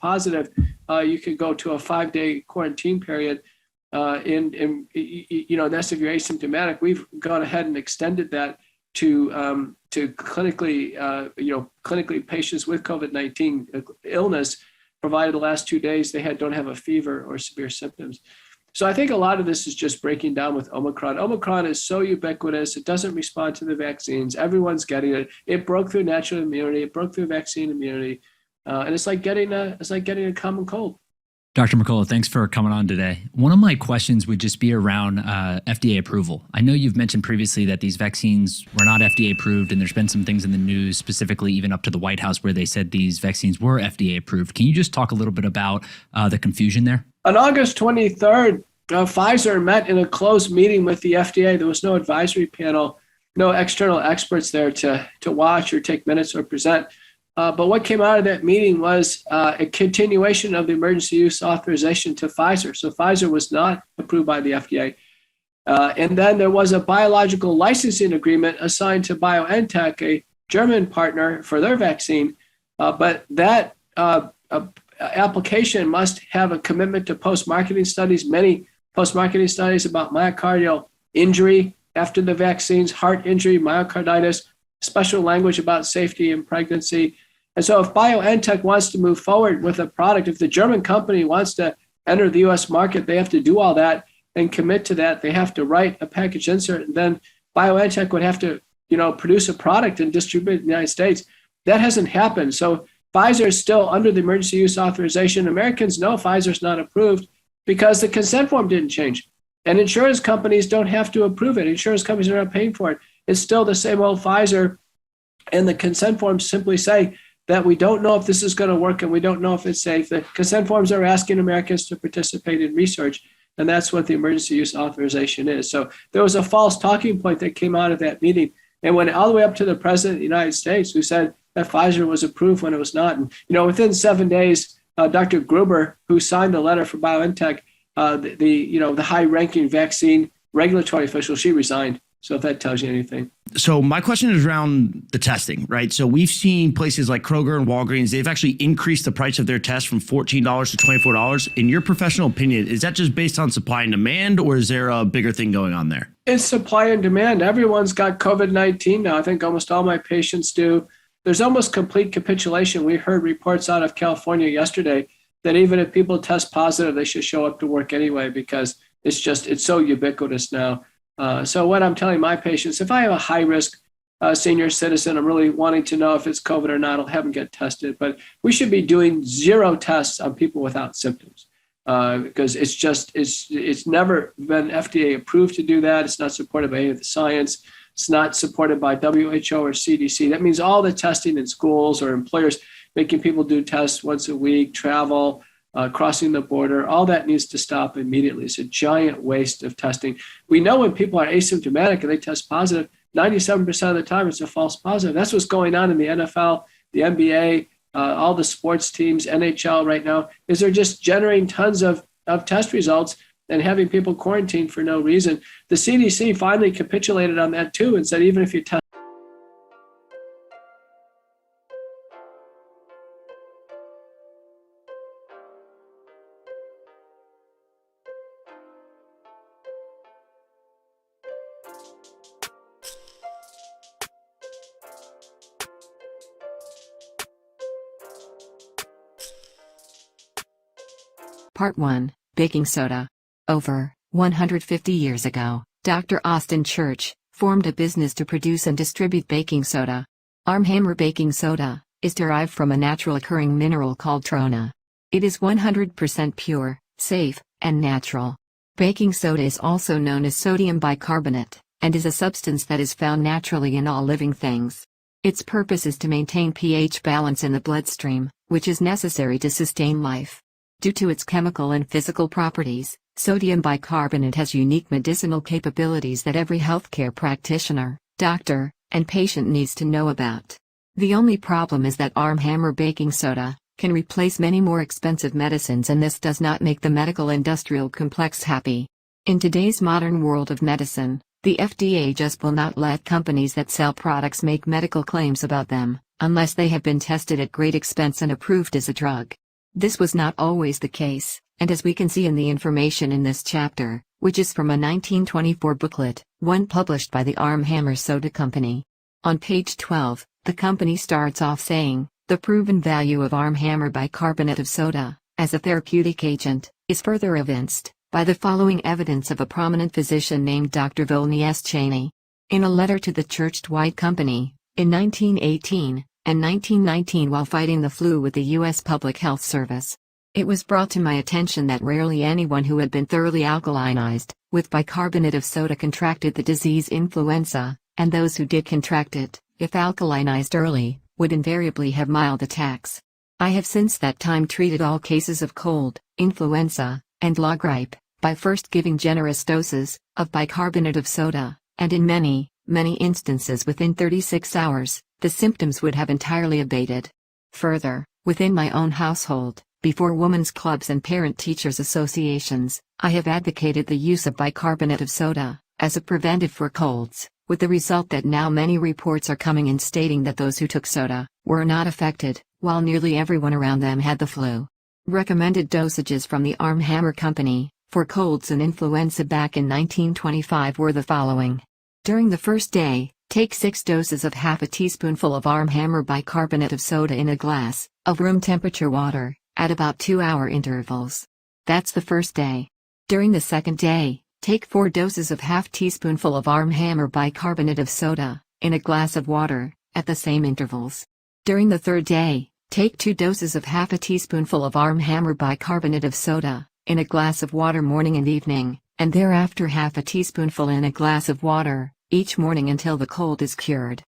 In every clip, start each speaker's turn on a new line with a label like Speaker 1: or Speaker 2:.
Speaker 1: positive, you could go to a 5-day quarantine period. That's if you're asymptomatic. We've gone ahead and extended that to clinically patients with COVID-19 illness, provided the last 2 days they don't have a fever or severe symptoms. So I think a lot of this is just breaking down with Omicron. Omicron is so ubiquitous; it doesn't respond to the vaccines. Everyone's getting it. It broke through natural immunity. It broke through vaccine immunity, and it's like getting a common cold.
Speaker 2: Dr. Mercola, thanks for coming on today. One of my questions would just be around FDA approval. I know you've mentioned previously that these vaccines were not FDA approved, and there's been some things in the news, specifically even up to the White House, where they said these vaccines were FDA approved. Can you just talk a little bit about the confusion there?
Speaker 1: On August 23rd, Pfizer met in a closed meeting with the FDA. There was no advisory panel, no external experts there to watch or take minutes or present. But what came out of that meeting was a continuation of the emergency use authorization to Pfizer. So Pfizer was not approved by the FDA. And then there was a biological licensing agreement assigned to BioNTech, a German partner, for their vaccine. But that application must have a commitment to post-marketing studies, many post-marketing studies about myocardial injury after the vaccines, heart injury, myocarditis, special language about safety in pregnancy. And so if BioNTech wants to move forward with a product, if the German company wants to enter the US market, they have to do all that and commit to that. They have to write a package insert, and then BioNTech would have to, produce a product and distribute it in the United States. That hasn't happened. So Pfizer is still under the emergency use authorization. Americans know Pfizer's not approved because the consent form didn't change. And insurance companies don't have to approve it. Insurance companies are not paying for it. It's still the same old Pfizer. And the consent forms simply say that we don't know if this is going to work and we don't know if it's safe. The consent forms are asking Americans to participate in research. And that's what the emergency use authorization is. So there was a false talking point that came out of that meeting and went all the way up to the President of the United States, who said that Pfizer was approved when it was not. And, within 7 days, Dr. Gruber, who signed the letter for BioNTech, the high-ranking vaccine regulatory official, she resigned. So if that tells you anything.
Speaker 3: So my question is around the testing, right? So we've seen places like Kroger and Walgreens, they've actually increased the price of their tests from $14 to $24. In your professional opinion, is that just based on supply and demand, or is there a bigger thing going on there?
Speaker 1: It's supply and demand. Everyone's got COVID-19 now. I think almost all my patients do. There's almost complete capitulation. We heard reports out of California yesterday that even if people test positive, they should show up to work anyway, because it's so ubiquitous now. So what I'm telling my patients, if I have a high risk senior citizen, I'm really wanting to know if it's COVID or not, I'll have them get tested. But we should be doing 0 tests on people without symptoms, because it's never been FDA approved to do that. It's not supported by any of the science. It's not supported by WHO or CDC. That means all the testing in schools or employers making people do tests once a week, travel, crossing the border, all that needs to stop immediately. It's a giant waste of testing. We know when people are asymptomatic and they test positive, 97% of the time it's a false positive. That's what's going on in the NFL, the NBA, all the sports teams, NHL right now, is they're just generating tons of test results and having people quarantined for no reason. The CDC finally capitulated on that too and said, even if you test.
Speaker 4: Part 1. Baking soda. Over 150 years ago, Dr. Austin Church formed a business to produce and distribute baking soda. Armhammer baking soda is derived from a natural occurring mineral called trona. It is 100% pure, safe, and natural. Baking soda is also known as sodium bicarbonate, and is a substance that is found naturally in all living things. Its purpose is to maintain pH balance in the bloodstream, which is necessary to sustain life. Due to its chemical and physical properties, sodium bicarbonate has unique medicinal capabilities that every healthcare practitioner, doctor, and patient needs to know about. The only problem is that Armhammer baking soda can replace many more expensive medicines, and this does not make the medical industrial complex happy. In today's modern world of medicine, the FDA just will not let companies that sell products make medical claims about them, unless they have been tested at great expense and approved as a drug. This was not always the case, and as we can see in the information in this chapter, which is from a 1924 booklet, one published by the Arm Hammer Soda Company. On page 12, the company starts off saying, the proven value of Arm Hammer bicarbonate of soda, as a therapeutic agent, is further evinced by the following evidence of a prominent physician named Dr. Volney S. Cheney. In a letter to the church-wide company, in 1918 and 1919 while fighting the flu with the U.S. Public Health Service, it was brought to my attention that rarely anyone who had been thoroughly alkalinized with bicarbonate of soda contracted the disease influenza, and those who did contract it, if alkalinized early, would invariably have mild attacks. I have since that time treated all cases of cold, influenza, and la grippe by first giving generous doses of bicarbonate of soda, and in many, many instances within 36 hours, the symptoms would have entirely abated. Further, within my own household, before women's clubs and parent-teachers associations, I have advocated the use of bicarbonate of soda as a preventive for colds, with the result that now many reports are coming in stating that those who took soda were not affected, while nearly everyone around them had the flu. Recommended dosages from the Arm Hammer Company for colds and influenza back in 1925 were the following. During the first day, take 6 doses of half a teaspoonful of Arm Hammer bicarbonate of soda in a glass of room temperature water, at about 2-hour intervals. That's the first day. During the second day, take 4 doses of half teaspoonful of Arm Hammer bicarbonate of soda, in a glass of water, at the same intervals. During the third day, take 2 doses of half a teaspoonful of Arm Hammer bicarbonate of soda, in a glass of water morning and evening, and thereafter half a teaspoonful in a glass of water, each morning until the cold is cured.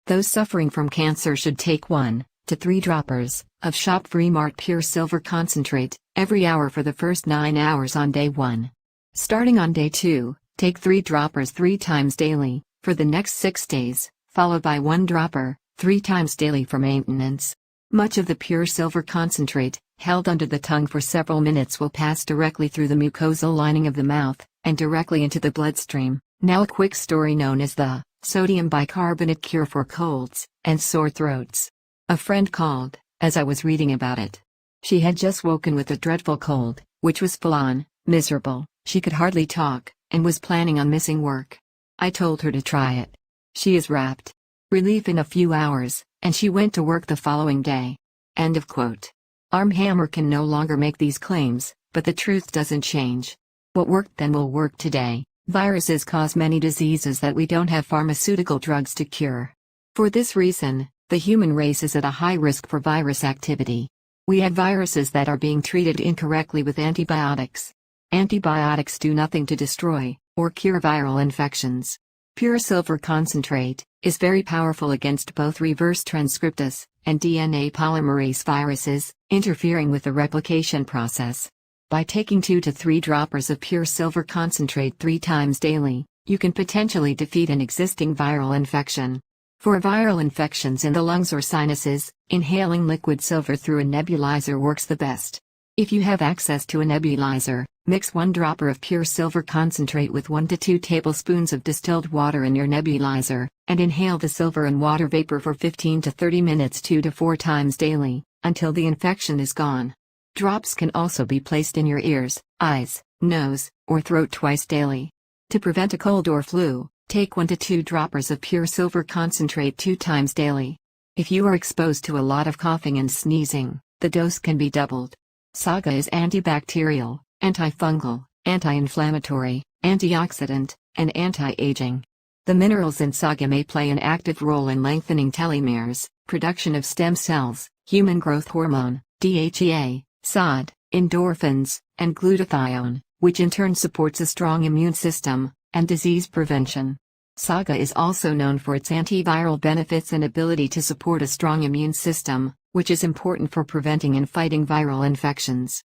Speaker 4: Those suffering from cancer should take 1 to 3 droppers of ShopFreeMart pure silver concentrate every hour for the first 9 hours on day 1. Starting on day 2, take 3 droppers 3 times daily for the next 6 days, followed by 1 dropper 3 times daily for maintenance. Much of the pure silver concentrate, held under the tongue for several minutes, will pass directly through the mucosal lining of the mouth and directly into the bloodstream. Now a quick story known as the sodium bicarbonate cure for colds and sore throats. A friend called as I was reading about it. She had just woken with a dreadful cold, which was full-on, miserable. She could hardly talk, and was planning on missing work. I told her to try it. She is rapt. Relief in a few hours, and she went to work the following day. End of quote. Arm Hammer can no longer make these claims, but the truth doesn't change. What worked then will work today. Viruses cause many diseases that we don't have pharmaceutical drugs to cure. For this reason, the human race is at a high risk for virus activity. We have viruses that are being treated incorrectly with antibiotics. Antibiotics do nothing to destroy or cure viral infections. Pure silver concentrate is very powerful against both reverse transcriptase and DNA polymerase viruses, interfering with the replication process. By taking 2 to 3 droppers of pure silver concentrate 3 times daily, you can potentially defeat an existing viral infection. For viral infections in the lungs or sinuses, inhaling liquid silver through a nebulizer works the best. If you have access to a nebulizer, mix 1 dropper of pure silver concentrate with 1 to 2 tablespoons of distilled water in your nebulizer, and inhale the silver and water vapor for 15 to 30 minutes 2 to 4 times daily, until the infection is gone. Drops can also be placed in your ears, eyes, nose, or throat twice daily. To prevent a cold or flu, take 1 to 2 droppers of pure silver concentrate 2 times daily. If you are exposed to a lot of coughing and sneezing, the dose can be doubled. Saga is antibacterial, antifungal, anti-inflammatory, antioxidant, and anti-aging. The minerals in saga may play an active role in lengthening telomeres, production of stem cells, human growth hormone, DHEA, SOD, endorphins, and glutathione, which in turn supports a strong immune system and disease prevention. Saga is also known for its antiviral benefits and ability to support a strong immune system, which is important for preventing and fighting viral infections.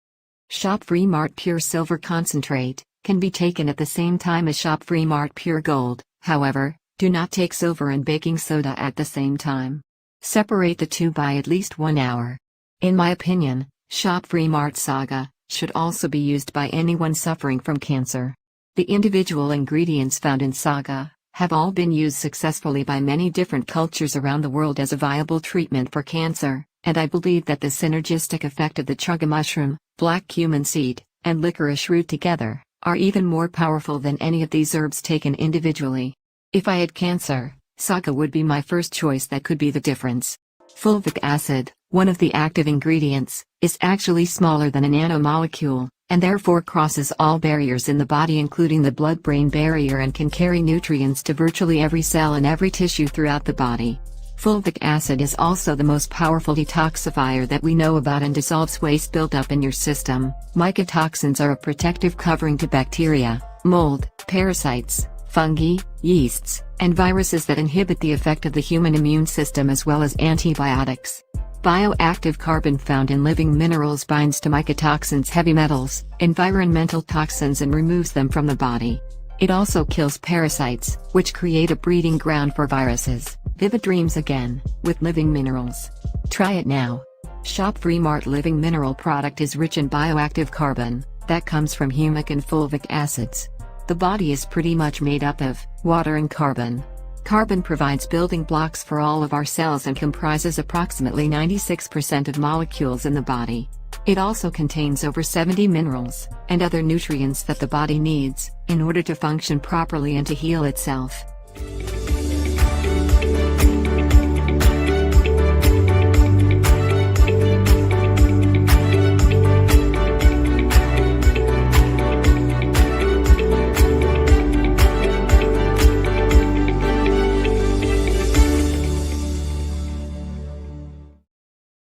Speaker 4: ShopFreeMart Pure Silver Concentrate can be taken at the same time as ShopFreeMart Pure Gold. However, do not take silver and baking soda at the same time. Separate the two by at least 1 hour. In my opinion, ShopFreeMart Saga should also be used by anyone suffering from cancer. The individual ingredients found in Saga have all been used successfully by many different cultures around the world as a viable treatment for cancer, And I believe that the synergistic effect of the chaga mushroom, black cumin seed, and licorice root together are even more powerful than any of these herbs taken individually. If I had cancer, saga would be my first choice. That could be the difference. Fulvic acid, one of the active ingredients, is actually smaller than a nanomolecule, and therefore crosses all barriers in the body including the blood-brain barrier and can carry nutrients to virtually every cell and every tissue throughout the body. Fulvic acid is also the most powerful detoxifier that we know about and dissolves waste built up in your system. Mycotoxins are a protective covering to bacteria, mold, parasites, fungi, yeasts, and viruses that inhibit the effect of the human immune system as well as antibiotics. Bioactive carbon found in living minerals binds to mycotoxins, heavy metals, environmental toxins and removes them from the body. It also kills parasites, which create a breeding ground for viruses. Vivid dreams again, with living minerals. Try it now. ShopFreeMart living mineral product is rich in bioactive carbon, that comes from humic and fulvic acids. The body is pretty much made up of water and carbon. Carbon provides building blocks for all of our cells and comprises approximately 96% of molecules in the body. It also contains over 70 minerals and other nutrients that the body needs in order to function properly and to heal itself.